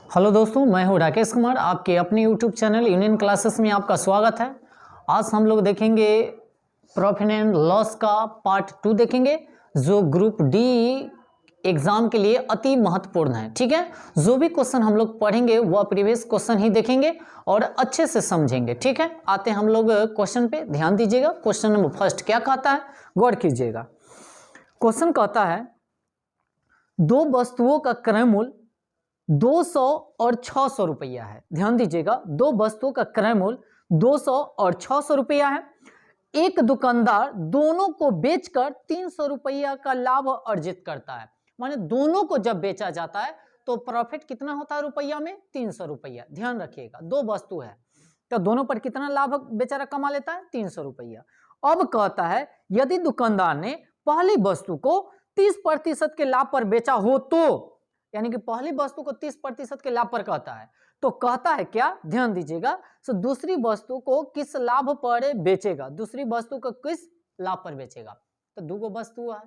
Hello दोस्तों, मैं हूं राकेश कुमार। आपके अपने यूट्यूब चैनल यूनियन क्लासेस में आपका स्वागत है। आज हम लोग देखेंगे प्रॉफिट एंड लॉस का पार्ट 2 देखेंगे, जो ग्रुप डी एग्जाम के लिए अति महत्वपूर्ण है। ठीक है, जो भी क्वेश्चन हम लोग पढ़ेंगे वह प्रीवियस क्वेश्चन ही देखेंगे और अच्छे से समझेंगे। ठीक है, आते हैं हम लोग क्वेश्चन पे, ध्यान दीजिएगा। क्वेश्चन नंबर फर्स्ट क्या कहता है, गौर कीजिएगा। क्वेश्चन कहता है दो वस्तुओं का क्रय मूल्य 200 और 600 रुपया है। ध्यान दीजिएगा, दो वस्तुओं का क्रय मूल्य 200 और 600 रुपया है। एक दुकानदार दोनों को बेचकर 300 रुपया का लाभ अर्जित करता है। माने दोनों को जब बेचा जाता है तो प्रॉफिट कितना होता है रुपया में, 300 रुपया। ध्यान रखिएगा, दो वस्तु है तो दोनों पर कितना लाभ बेचारा कमा लेता है, 300 रुपया। अब कहता है यदि दुकानदार ने पहली वस्तु को 30% के लाभ पर बेचा हो तो, यानी कि पहली वस्तु को 30% के लाभ पर कहता है, तो कहता है क्या, ध्यान दीजिएगा, तो दूसरी वस्तु को किस लाभ पर बेचेगा, दूसरी वस्तु को किस लाभ पर बेचेगा। तो दूगो वस्तु है,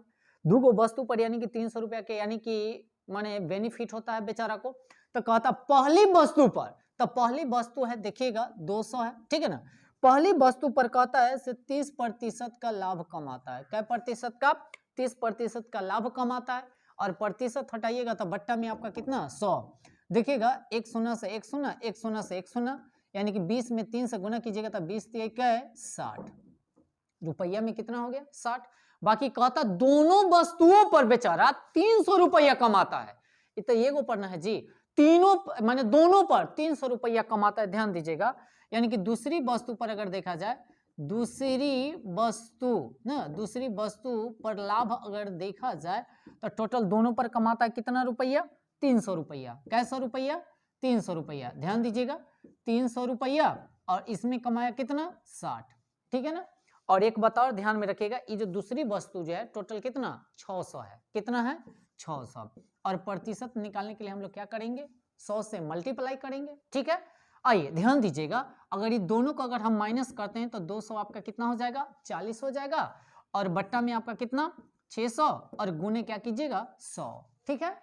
दूगो वस्तु पर यानी कि 300 रुपया के यानी कि माने बेनिफिट होता है बेचारा को। तो कहता पहली वस्तु पर, तो पहली वस्तु है देखिएगा 200 है, ठीक है ना। पहली वस्तु पर कहता है 30% का लाभ कमाता है। क्या प्रतिशत का, 30% का लाभ कमाता है। और प्रतिशत हटाइएगा तो बट्टा में आपका कितना, 100। देखिएगा, एक शून्य से एक शून्य, एक शून्य से एक शून्य, यानी कि 20 में 3 से गुना कीजिएगा तो 20 क्या है, 60 रुपया में कितना हो गया, 60। बाकी कहता दोनों वस्तुओं पर बेचारा 300 रुपया कमाता है। इतना ये को पढ़ना है जी, तीनों माने दोनों पर 300 रुपया कमाता है। ध्यान दीजिएगा, यानी कि दूसरी वस्तु पर अगर देखा जाए, दूसरी वस्तु पर लाभ अगर देखा जाए तो टोटल दोनों पर कमाता है कितना रुपया, 300 रुपया। कैसा रुपया, 300 रुपया। ध्यान दीजिएगा, 300 रुपया और इसमें कमाया कितना, 60। ठीक है ना। और एक बात और ध्यान में रखिएगा, ये जो दूसरी वस्तु जो है टोटल कितना, 600 है। कितना है, 600। और प्रतिशत निकालने के लिए हम लोग क्या करेंगे, 100 से मल्टीप्लाई करेंगे। ठीक है, आइए ध्यान दीजिएगा, अगर ये दोनों को अगर हम माइनस करते हैं तो 200 आपका कितना हो जाएगा, 40 हो जाएगा। और बट्टा में आपका कितना, 600, और गुने क्या कीजिएगा, 100। ठीक है,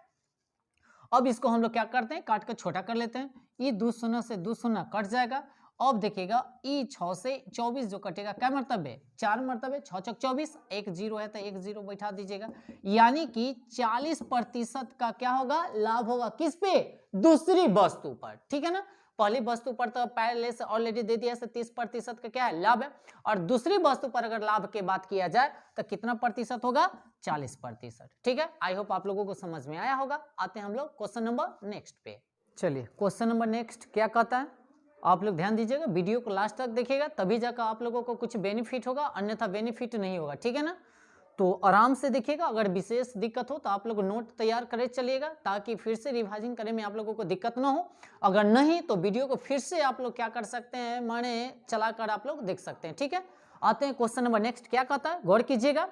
अब इसको हम लोग क्या करते हैं, काट कर छोटा कर लेते हैं। ये 2 शून्य से 2 शून्य कट जाएगा। अब देखिएगा, ई 6 से 24 जो कटेगा, क्या मरतबे, 4 मरतबे, 6 चौक 24, एक जीरो है तो एक जीरो बैठा दीजिएगा। यानी कि 40% का क्या होगा, लाभ होगा किस पे, दूसरी वस्तु पर। ठीक है ना। पहली वस्तु पर तो पहले से ऑलरेडी दे दिया, 30% का क्या है, लाभ है। और दूसरी वस्तु पर अगर लाभ की बात किया जाए तो कितना प्रतिशत होगा, 40%। ठीक है, आई होप आप लोगों को समझ में आया होगा। आते हैं हम लोग क्वेश्चन नंबर नेक्स्ट पे। चलिए, क्वेश्चन नंबर नेक्स्ट क्या कहता है, आप लोग ध्यान दीजिएगा, वीडियो को लास्ट तक देखिएगा, तभी जाकर आप लोगों को कुछ बेनिफिट होगा, अन्यथा बेनिफिट नहीं होगा। ठीक है ना। तो आराम से देखिएगा, अगर विशेष दिक्कत हो तो आप लोग नोट तैयार करे चलिएगा, ताकि फिर से रिवाइजिंग करने में आप लोगों को दिक्कत ना हो। अगर नहीं तो वीडियो को फिर से आप लोग क्या कर सकते हैं, माने चलाकर आप लोग देख सकते हैं। ठीक है, आते हैं क्वेश्चन नंबर नेक्स्ट क्या कहता है, गौर कीजिएगा।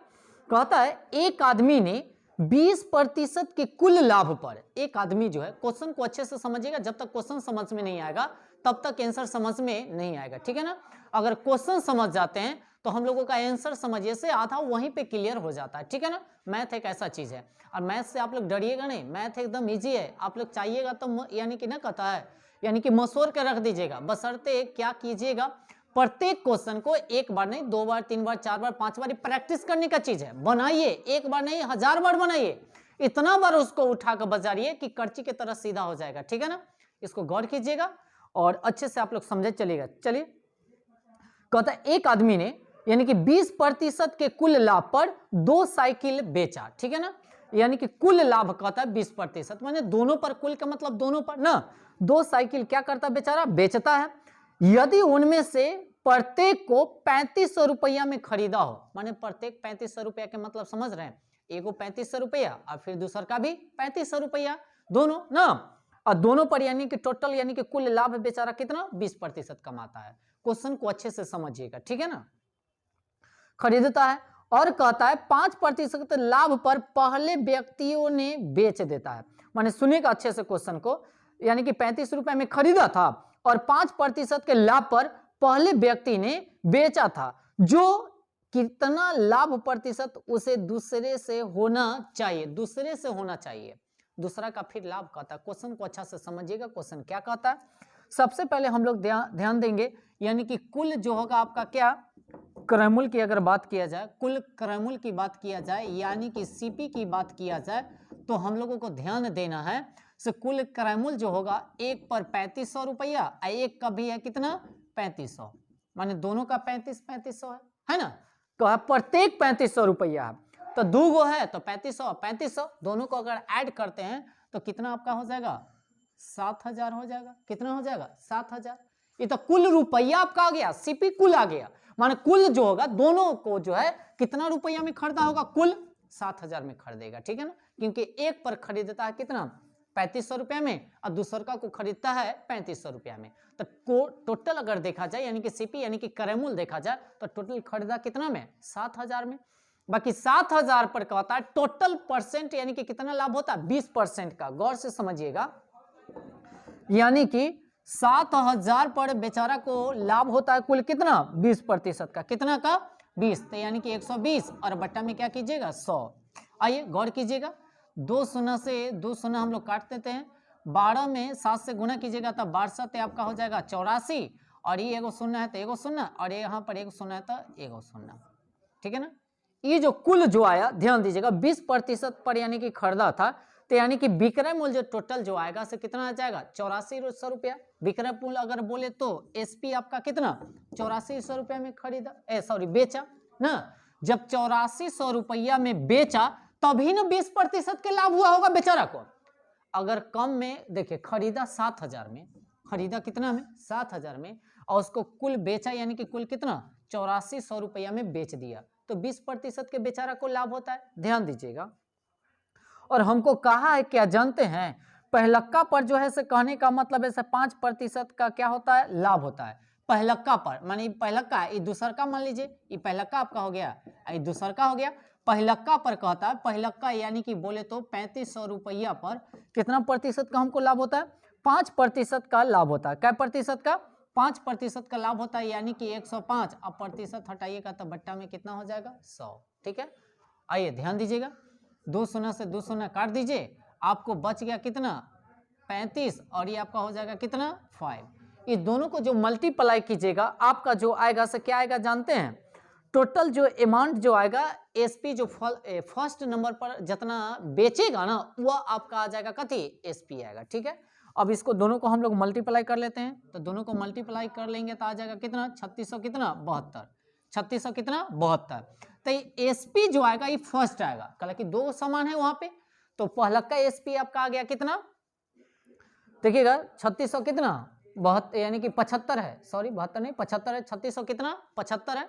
कहता है एक आदमी ने 20% के कुल लाभ पर, एक आदमी जो है, क्वेश्चन को अच्छे से समझिएगा, जब तक क्वेश्चन समझ में नहीं आएगा तब तक आंसर समझ में नहीं आएगा। ठीक है ना। अगर क्वेश्चन समझ जाते हैं तो हम लोगों का आंसर समझिए से आधा वहीं पे क्लियर हो जाता है। ठीक है ना। मैथ एक ऐसा चीज है, और मैथ से आप लोग डरिएगा नहीं, मैथ एकदम इजी है। आप लोग चाहिएगा तो यानी कि ना कहता है, यानी कि मसोर के रख दीजिएगा, बशर्ते क्या कीजिएगा, प्रत्येक क्वेश्चन को एक बार नहीं, 2 बार, 3 बार, 4 बार, 5 बार प्रैक्टिस करने का चीज है। बनाइए, एक बार नहीं 1000 बार बनाइए, इतना बार उसको उठाकर बजारिए कि कर्ची की तरह सीधा हो जाएगा। ठीक है ना। इसको गौर कीजिएगा और अच्छे से आप लोग समझे चलिएगा। चलिए, कहता है एक आदमी ने यानी कि 20% के कुल लाभ पर 2 साइकिल बेचा। ठीक है ना। यानी कि कुल लाभ कहता है 20%, माने दोनों पर, कुल का मतलब दोनों पर ना, 2 साइकिल क्या करता बेचारा, बेचता है। यदि उनमें से प्रत्येक को 3500 रुपया में खरीदा हो, माने प्रत्येक 3500 रुपया के मतलब समझ रहे हैं, एगो 3500 रुपया और फिर दूसर का भी 3500 रुपया, दोनों ना, और दोनों पर यानी कि टोटल यानी कि कुल लाभ बेचारा कितना, 20% कमाता है। क्वेश्चन को अच्छे से समझिएगा। ठीक है ना। खरीदता है और कहता है 5% लाभ पर पहले व्यक्तियों ने बेच देता है। माने सुनिएगा अच्छे से क्वेश्चन को, यानी कि 35 रुपए में खरीदा था और 5% के लाभ पर पहले व्यक्ति ने बेचा था, जो कितना लाभ प्रतिशत उसे दूसरे से होना चाहिए, दूसरे से होना चाहिए। दूसरा का फिर लाभ कहता है। क्वेश्चन को अच्छा से समझिएगा, क्वेश्चन क्या कहता है। सबसे पहले हम लोग ध्यान देंगे, यानी कि कुल जो होगा आपका क्या, क्रयमूल्य की अगर बात किया जाए, कुल क्रयमूल्य की बात किया जाए, यानी कि सीपी की बात किया जाए, तो हम लोगों को ध्यान देना है से कुल क्रयमूल्य जो होगा एक पर 3500 रुपया, एक का भी है कितना 3500, माने दोनों का 3500 है ना, तो प्रत्येक 3500 रुपया है, तो दो गो है तो 3500 दोनों को अगर ऐड करते हैं तो कितना आपका हो जाएगा 7000 हो जाएगा। कितना हो जाएगा 7000। ये तो कुल रुपया आपका आ गया, सीपी कुल आ गया, माने कुल जो होगा दोनों को जो है कितना रुपया में खरीदा होगा, कुल 7000 में खरीदेगा, ठीक है ना, क्योंकि एक पर खरीदता है कितना 3500 रुपया में और दूसरा को खरीदता है 3500 रुपया में। तो टोटल अगर देखा जाए यानी कि सीपी यानी कि क्रयमूल्य देखा जाए तो टोटल खरीदा कितना में 7000 में। बाकी 7000 पर क्या होता है टोटल परसेंट, यानी कि कितना लाभ होता है 20% का। गौर से समझिएगा, यानी कि 7000 पर बेचारा को लाभ होता है कुल कितना 20% का, कितना का 20, तो यानी कि 120 और बट्टा में क्या कीजिएगा 100। आइए गौर कीजिएगा, 2 शून्य से 2 शून्य हम लोग काट देते हैं, 12 में 7 से गुना कीजिएगा तब 12 आपका हो जाएगा 84, और ये एगो शून्य है तो एगो शून्य, और ये यहाँ पर एगो शून्य है तो एगो शून्य, ठीक है ना। ये जो कुल जो आया ध्यान दीजिएगा 20% पर यानी कि खरीदा था, तो यानी कि विक्रय मूल्य जो टोटल जो आएगा से कितना आ जाएगा 8400 रुपया। विक्रय मूल्य अगर बोले तो एसपी आपका कितना 8400 रुपया में खरीदा, बेचा ना। जब 8400 रुपया में बेचा तभी ना 20% के लाभ हुआ होगा बेचारा को। अगर कम में देखिए खरीदा 7000 में, खरीदा कितना में 7000 में, और उसको कुल बेचा यानी कि कुल कितना 8400 रुपया में बेच दिया, तो 20% के बेचारा को लाभ होता है। ध्यान दीजिएगा, और हमको कहा है क्या जानते हैं, पहलक्का पर जो है से कहने का मतलब है 5% का क्या होता है लाभ होता है पहलक्का पर, माने पहलक्का ये दूसर का, मान लीजिए ये पहलक्का आपका हो गया, ये दूसर का हो गया, पहलक्का पर कहता है, पहलक्का यानी कि बोले तो 3500 रुपया पर कितना प्रतिशत का हमको लाभ होता है 5% का लाभ होता है। क्या प्रतिशत का 5% का लाभ होता है, यानी कि 105, अब प्रतिशत हटाइएगा तो बट्टा में कितना हो जाएगा 100, ठीक है। आइए ध्यान दीजिएगा, 2 शून्य से 2 शून्य काट दीजिए, आपको बच गया कितना 35, और ये आपका हो जाएगा कितना 5। ये दोनों को जो मल्टीप्लाई कीजिएगा आपका जो आएगा से क्या आएगा जानते हैं, टोटल जो अमाउंट जो आएगा एसपी जो फर्स्ट नंबर पर जितना बेचेगा ना वह आपका आ जाएगा कथी एसपी आएगा, ठीक है। अब इसको दोनों को हम लोग मल्टीप्लाई कर लेते हैं, तो दोनों को मल्टीप्लाई कर लेंगे तो आ जाएगा कितना 3600 कितना 72, 3600 कितना 72। तो एसपी जो आएगा ये फर्स्ट आएगा, हालांकि दो समान है वहां पे, तो पहलक्का एसपी आपका आ गया कितना, देखिएगा 3600 कितना 72 यानी कि 75 है, सॉरी 72 नहीं 75 है, 3600 कितना 75 है।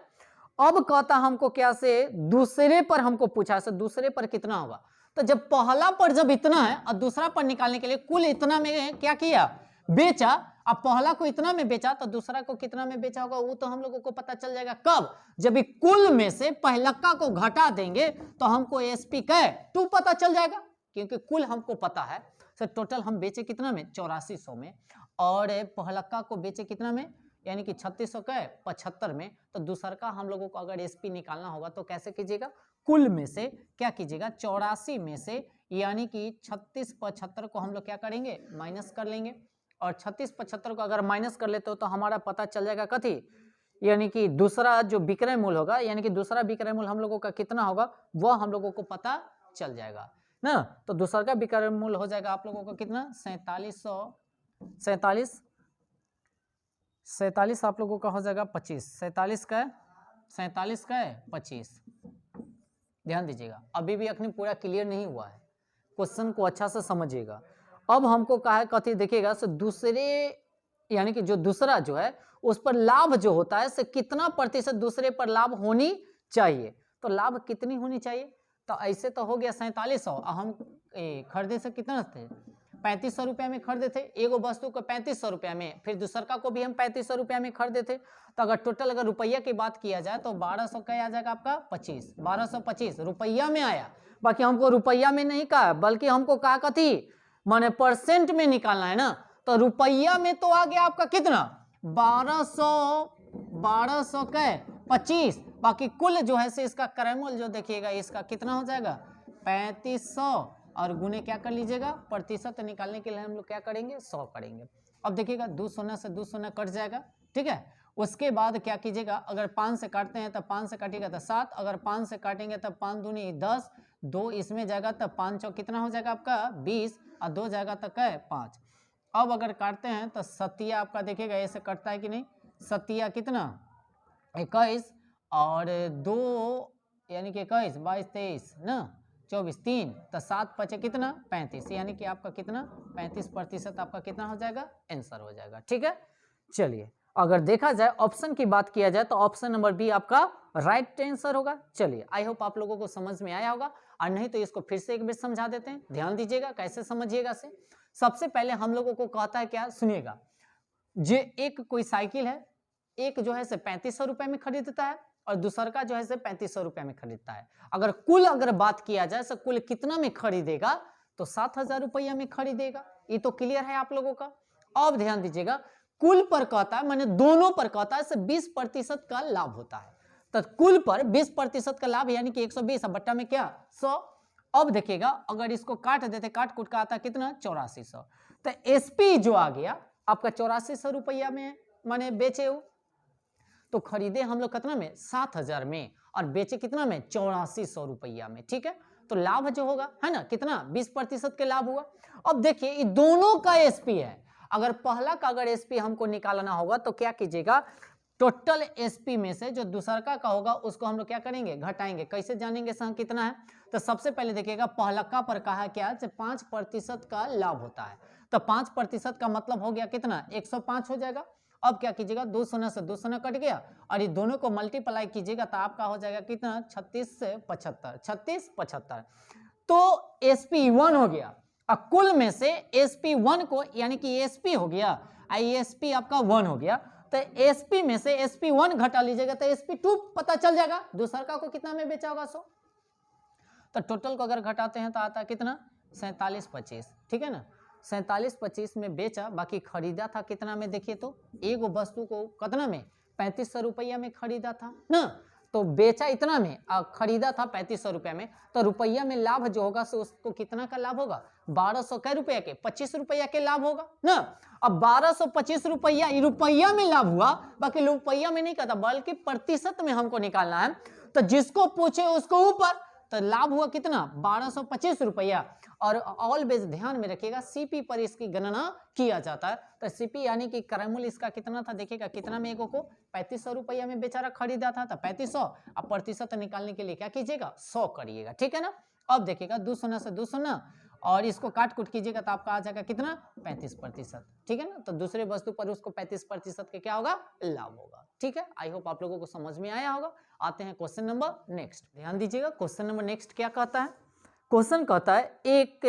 अब कहता हमको क्या से दूसरे पर हमको पूछा से दूसरे पर कितना होगा, तो जब पहला पर जब इतना है और दूसरा पर निकालने के लिए कुल इतना में क्या किया बेचा, अब पहला को इतना में बेचा तो दूसरा को कितना में बेचा होगा वो तो हम लोगों को पता चल जाएगा कब, जब कुल में से पहलक्का को घटा देंगे तो हमको एसपी का 2 पता चल जाएगा, क्योंकि कुल हमको पता है सर टोटल हम बेचे कितना में 8400 में, और पहलक्का को बेचे कितना में यानी कि 3600 का 75 में, तो दूसरा का हम लोगों को अगर एसपी निकालना होगा तो कैसे कीजिएगा कुल में से क्या कीजिएगा 84 में से यानी कि 36 75 को हम लोग क्या करेंगे माइनस कर लेंगे, और 36 75 को अगर माइनस कर लेते हो तो हमारा पता चल जाएगा कथी, यानी कि दूसरा जो विक्रय मूल्य होगा यानी कि दूसरा विक्रय मूल्य हम लोगों का कितना होगा वह हम लोगों को पता चल जाएगा ना। तो दूसरा का विक्रय मूल्य हो जाएगा आप लोगों का कितना 47 आप लोगों का हो जाएगा 25, 47 का 25। ध्यान दीजिएगा अभी भी अपनी पूरा क्लियर नहीं हुआ है, क्वेश्चन को अच्छा से समझिएगा। अब हमको कहा है कथी देखिएगा से दूसरे यानी कि जो दूसरा जो है उस पर लाभ जो होता है से कितना प्रतिशत दूसरे पर लाभ होनी चाहिए, तो लाभ कितनी होनी चाहिए, तो ऐसे तो हो गया 4700, हम खरीदे से कितना थे 3500 रुपया में खरीदे थे, एगो वस्तु को 3500 रुपया में, फिर दूसरा को भी हम 3500 रुपया में खरीदे थे, तो अगर टोटल अगर रुपया की बात किया जाए तो 1200 का आ जाएगा आपका 25, 1225 रुपया में आया। बाकी हमको रुपया में नहीं कहा बल्कि हमको कहा कथी माने परसेंट में निकालना है ना, तो रुपया में तो आ गया आपका कितना 1200 का 25, बाकी कुल जो है से इसका क्रय मूल्य जो देखिएगा इसका कितना हो जाएगा 3500, और गुने क्या कर लीजिएगा, प्रतिशत निकालने के लिए हम लोग क्या करेंगे, 100 करेंगे। अब देखिएगा 2 शून्य से 2 शून्य कट जाएगा, ठीक है। उसके बाद क्या कीजिएगा, अगर 5 से काटते हैं तो 5 से काटिएगा तो 7, अगर 5 से काटेंगे तो 5 दूनी 10, 2 इसमें जाएगा तो 5 चौक कितना हो जाएगा आपका 20, और 2 जाएगा तो क्या है 5। अब अगर काटते हैं तो सतिया आपका देखिएगा ऐसे कटता है कि नहीं, सतिया कितना 21 और 2 यानी कि 21, 22, 23 ना 24, 3 तो 7 पचे कितना 35, यानी कि आपका कितना 35% आपका कितना हो जाएगा, आंसर हो जाएगा, ठीक है। चलिए अगर देखा जाए ऑप्शन की बात किया जाए तो ऑप्शन नंबर बी आपका राइट आंसर होगा। चलिए आई होप आप लोगों को समझ में आया होगा, और नहीं तो इसको फिर से एक बार समझा देते हैं, ध्यान दीजिएगा कैसे समझिएगा से। सबसे पहले हम लोगों को कहता है क्या, सुनिएगा, जे एक कोई साइकिल है, एक जो है से 3500 रुपए में खरीदता है और दूसरा का जो है से 3500 रुपए में खरीदता है। अगर बात किया जाए तो कुल कितना में खरीदेगा, तो 7000 रुपया में खरीदेगा। ये तो क्लियर है आप लोगों का। अब ध्यान दीजिएगा, कुल पर कहता है, माने दोनों पर कहता है 20% का लाभ होता है, तो कुल पर 20% का लाभ यानी कि 120, अब बट्टा में क्या 100। अब देखिएगा अगर इसको काट देते, काट कूट का आता कितना 8400, तो एसपी जो आ गया आपका 8400 रुपया में माने बेचे हो, तो खरीदे हम लोग कितना में 7000 में और बेचे कितना में 8400 रुपया में, ठीक है। तो लाभ जो होगा है ना कितना 20% के लाभ हुआ। अब देखिए ये दोनों का एसपी है, अगर पहला का अगर एसपी हमको निकालना होगा तो क्या कीजिएगा, टोटल एसपी में से जो दूसरा का होगा उसको हम लोग क्या करेंगे, घटाएंगे। कैसे जानेंगे सर कितना है, तो सबसे पहले देखिएगा पहला का पर कहा क्या 5% का लाभ होता है, तो 5% का मतलब हो गया कितना 105 हो जाएगा। अब क्या कीजिएगा 2 शून्य से 2 शून्य कट गया और ये दोनों को मल्टीप्लाई कीजिएगा तो आपका हो जाएगा कितना 36 से 75, 36 75, तो sp1 हो गया। अब कुल में से sp1 को यानी कि sp हो गया, sp आपका 1 हो गया, तो sp में से sp1 घटा लीजिएगा तो sp2 पता चल जाएगा, दूसरा का को कितना में बेचा होगा 100, तो टोटल को अगर घटाते हैं तो आता है कितना 4725, ठीक है ना। 4725 में बेचा, बाकी खरीदा था कितना में, देखिए तो एक वस्तु को कितना में 3500 रुपया में खरीदा था ना, तो बेचा इतना में और खरीदा था 3500 रुपया में, तो रुपया में लाभ जो होगा सो उसको कितना का लाभ होगा 1200 कै रुपया के 25 रुपया के लाभ होगा ना। अब 1225 रुपया रुपया में लाभ हुआ, बाकी रुपया में नहीं कहता बल्कि प्रतिशत में हमको निकालना है, तो जिसको पूछे उसको ऊपर, तो लाभ हुआ कितना 1225 रुपया। और ऑलवेज ध्यान में रखिएगा सीपी पर इसकी गणना किया जाता है, तो सीपी यानी कि क्रयमूल्य इसका कितना था, देखिएगा कितना में को 3500 रुपया में बेचारा खरीदा था, तो 3500, अब प्रतिशत निकालने के लिए क्या कीजिएगा 100 करिएगा, ठीक है ना। अब देखिएगा 2 शून्य से 2 शून्य और इसको काट कूट कीजिएगा तो आपका आ जाएगा कितना 35%, ठीक है ना। तो दूसरे वस्तु पर उसको 35% के क्या होगा लाभ होगा, ठीक है। आई होप आप लोगों को समझ में आया होगा। आते हैं क्वेश्चन नंबर नेक्स्ट, ध्यान दीजिएगा क्वेश्चन नंबर नेक्स्ट क्या कहता है। क्वेश्चन कहता है एक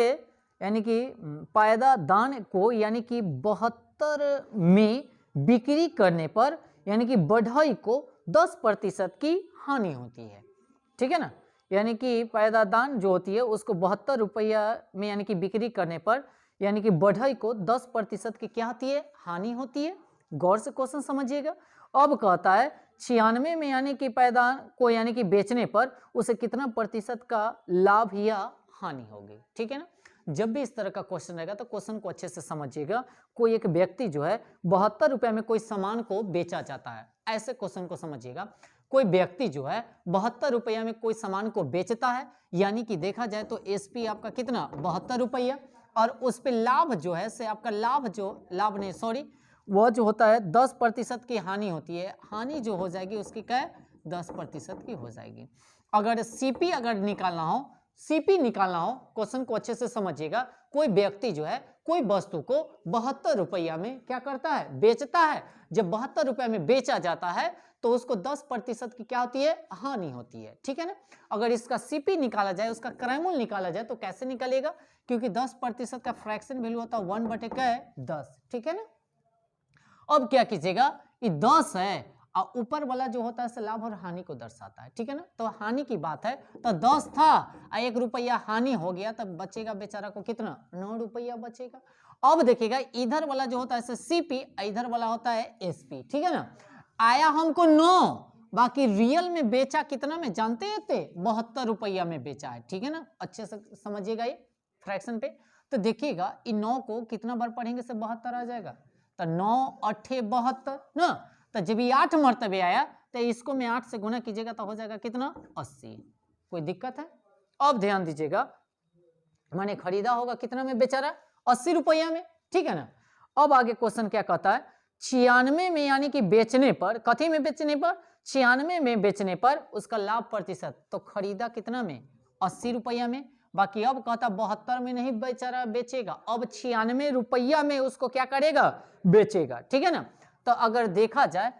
यानी कि पायदान को यानी कि 72 में बिक्री करने पर यानी कि बढ़ई को 10% की हानि होती है, ठीक है ना। यानी कि पायदान जो होती है उसको 72 रुपया में यानी कि बिक्री करने पर यानी कि बढ़ई को 10% की क्या होती है हानि होती है। गौर से क्वेश्चन समझिएगा। अब कहता है 96 में यानी कि पायदान को यानी कि बेचने पर उसे कितना प्रतिशत का लाभ या हानि होगी, ठीक है ना। जब भी इस तरह का क्वेश्चन रहेगा तो क्वेश्चन को अच्छे से समझिएगा। कोई एक व्यक्ति जो है 72 रुपये में कोई सामान को बेचा जाता है, ऐसे क्वेश्चन को समझिएगा। कोई व्यक्ति जो है 72 रुपया में कोई सामान को बेचता है, यानी कि देखा जाए तो एसपी आपका कितना 72 रुपया, और उस पर लाभ जो है से आपका लाभ नहीं सॉरी वह जो होता है 10% की हानि होती है। हानि जो हो जाएगी उसकी क्या 10% की हो जाएगी। अगर सीपी अगर निकालना हो, सीपी निकालना हो, क्वेश्चन को अच्छे से समझिएगा। कोई व्यक्ति जो है कोई वस्तु को 72 रुपया में क्या करता है बेचता है। जब 72 रुपया में बेचा जाता है तो उसको 10% की क्या होती है हानि होती है, ठीक है ना। अगर इसका सीपी निकाला जाए, उसका क्रयमूल्य निकाला जाए तो कैसे निकलेगा, क्योंकि 10% का फ्रैक्शन वैल्यू होता है 1/10, ठीक है ना। अब क्या कीजिएगा ये 10 है और ऊपर वाला जो होता है लाभ और हानि को दर्शाता है, ठीक है ना। तो हानि की बात है तो 10 था और 1 रुपया हानि हो गया, तब बचेगा बेचारा को कितना 9 रुपया बचेगा। अब देखिएगा इधर वाला जो होता है सीपी, इधर वाला होता है एसपी, ठीक है ना। आया हमको 9, बाकी रियल में बेचा कितना में जानते हैं 72 रुपया में बेचा है, ठीक है ना। अच्छे से समझिएगा ये फ्रैक्शन पे। तो देखिएगा इन 9 को कितना बार पढ़ेंगे से 72 आ जाएगा। तो 9 8 72 ना। तो जब ये 8 मर्तबे आया तो इसको मैं 8 से गुना कीजिएगा तो हो जाएगा कितना 80। कोई दिक्कत है? अब ध्यान दीजिएगा मैंने खरीदा होगा कितना में बेचा रहा 80 रुपया में, ठीक है ना। अब आगे क्वेश्चन क्या कहता है 96 में यानी कि बेचने पर, कथी में बेचने पर 96 में बेचने पर उसका लाभ प्रतिशत, तो खरीदा कितना में 80 रुपया में। बाकी अब कहता 72 में नहीं बेचा रहा बेचेगा, अब 96 रुपया में उसको क्या करेगा बेचेगा, ठीक है ना। तो अगर देखा जाए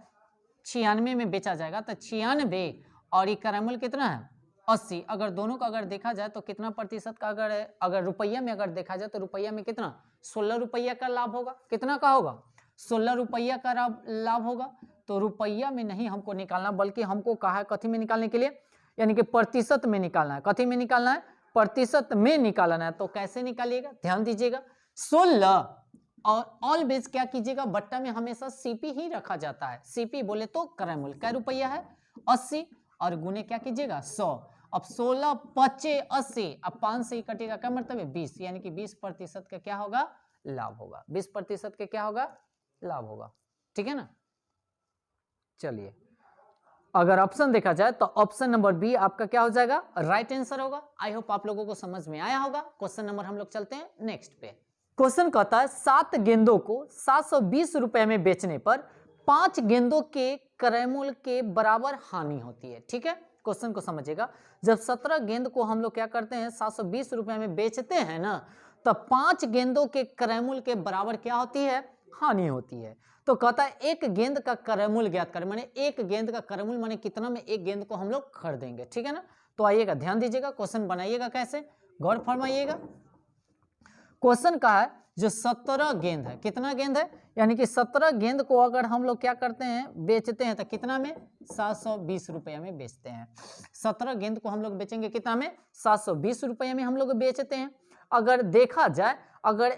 96 में बेचा जाएगा तो 96 और ये कैरामल कितना है 80, अगर दोनों का अगर देखा जाए तो कितना प्रतिशत का अगर रुपया में अगर देखा जाए तो रुपया में कितना 16 रुपया का लाभ होगा। कितना का होगा 16 रुपया का लाभ होगा। तो रुपया में नहीं हमको निकालना बल्कि हमको कहा है कथी में निकालने के लिए, यानी कि प्रतिशत में निकालना है। कथी में निकालना है प्रतिशत में निकालना है। तो कैसे निकालिएगा ध्यान दीजिएगा 16 और ऑलवेज क्या कीजिएगा बट्टा में हमेशा सीपी ही रखा जाता है। सीपी बोले तो कैरामल क्या रुपया है 80 और गुने क्या कीजिएगा 100। अब 16 25 80, अब 5 से ही कटेगा क्या मतलब है 20, यानी कि 20% का क्या होगा लाभ होगा। 20% के क्या होगा लाभ होगा, ठीक है ना। चलिए अगर ऑप्शन देखा जाए तो ऑप्शन नंबर बी आपका क्या हो जाएगा राइट आंसर होगा। आई होप आप लोगों को समझ में आया होगा। क्वेश्चन नंबर हम लोग चलते हैं नेक्स्ट पे। क्वेश्चन कहता है 7 गेंदों को 720 रुपए में बेचने पर 5 गेंदों के कैरामल के बराबर हानि होती है, ठीक है। क्वेश्चन को समझिएगा जब 17 गेंद को हम लोग क्या करते हैं 720 रुपए में बेचते हैं ना, तब 5 गेंदों के कैरामल के बराबर क्या होती है हानि होती है। तो कहता है एक गेंद का कैरामल ज्ञात करें, माने एक गेंद का कैरामल माने कितना में एक गेंद को हम लोग खरीदेंगे, ठीक है ना। तो आइएगा ध्यान दीजिएगा क्वेश्चन बनाइएगा कैसे, गौर फरमाइएगा। क्वेश्चन का है जो 17 गेंद है, कितना गेंद है यानी कि 17 गेंद को अगर हम लोग क्या करते हैं बेचते हैं तो कितना में 720 रुपया में बेचते हैं। 17 गेंद को हम लोग बेचेंगे कितना में 720 रुपया में हम लोग बेचते हैं। अगर देखा जाए अगर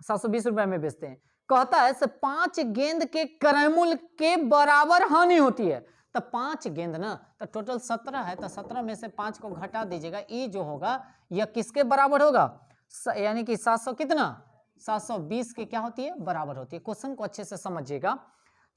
720 रुपया में बेचते हैं, कहता है 5 गेंद के कैरामल के बराबर हानि होती है। तो 5 गेंद ना तो टोटल 17 है, तो 17 में से 5 को घटा दीजिएगा, ये जो होगा यह किसके बराबर होगा यानी कि 700 कितना 720 के क्या होती है बराबर होती है। क्वेश्चन को अच्छे से समझिएगा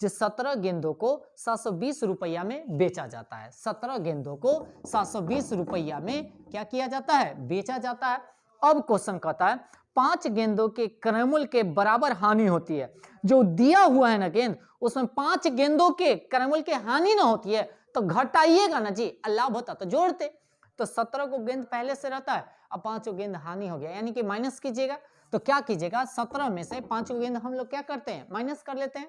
जिस 17 गेंदों को 720 रुपया में बेचा जाता है, 17 गेंदों को 720 रुपया में क्या किया जाता है बेचा जाता है। अब क्वेश्चन कहता है 5 गेंदों के कैरामल के बराबर हानि होती है। जो दिया हुआ है ना गेंद उसमें 5 गेंदों के कैरामल के हानि ना होती है तो घटाइएगा ना जी, लाभ होता तो जोड़ते। तो 17 को गेंद पहले से रहता है, अब 5 गेंद हानि हो गया यानी कि माइनस कीजिएगा। तो क्या कीजिएगा 17 में से 5 गेंद हम लोग क्या करते हैं माइनस कर लेते हैं।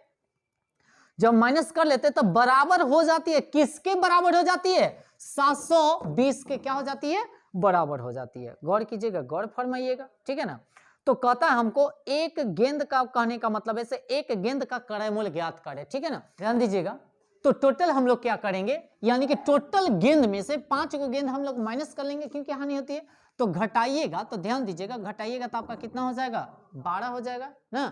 जब माइनस कर लेते हैं तो बराबर हो जाती है, किसके बराबर हो जाती है 720 के क्या हो जाती है बराबर हो जाती है। गौर कीजिएगा गौर फरमाइएगा, ठीक है ना। तो कहता है हमको एक गेंद का कहने का मतलब है एक गेंद का कैरामल ज्ञात करें, ठीक है ना। ध्यान दीजिएगा तो टोटल हम लोग क्या करेंगे यानी कि टोटल गेंद में से 5 को गेंद हम लोग माइनस कर लेंगे क्योंकि हानि होती है। तो घटाइएगा तो ध्यान दीजिएगा घटाइएगा तो आपका कितना हो जाएगा 12 हो जाएगा ना,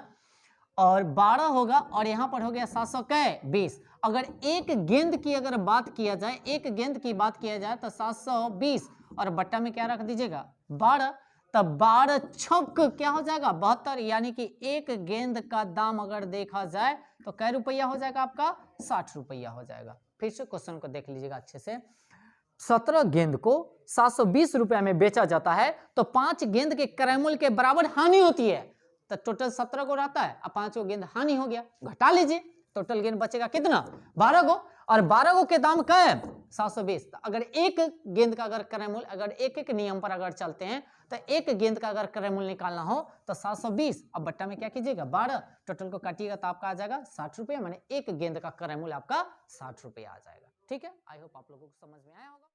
और 12 होगा और यहाँ पर हो गया 720। अगर एक गेंद की अगर बात किया जाए, एक गेंद की बात किया जाए तो 720 और बट्टा में क्या रख दीजिएगा 12, तब 12 छक क्या हो जाएगा 72, यानी कि एक गेंद का दाम अगर देखा जाए तो कै रुपया हो जाएगा आपका 60 रुपया हो जाएगा। फिर से क्वेश्चन को देख लीजिएगा अच्छे से। 17 गेंद को 720 रुपया में बेचा जाता है तो 5 गेंद के कैरामल के बराबर हानि होती है। तो टोटल 17 को रहता है, अब 5 गेंद हानि हो गया, घटा लीजिए, टोटल गेंद बचेगा कितना 12 को, और 12 को के दाम क्या है 720। तो अगर एक गेंद का अगर कैरामल अगर एक एक नियम पर अगर चलते हैं तो एक गेंद का अगर कैरामल निकालना हो तो 720, अब बट्टा में क्या कीजिएगा 12, टोटल को काटिएगा तो आपका आ जाएगा 60 रुपया, माने एक गेंद का कैरामल आपका 60 रुपया आ जाएगा। ठीक है, आई होप आप लोगों को समझ में आया होगा।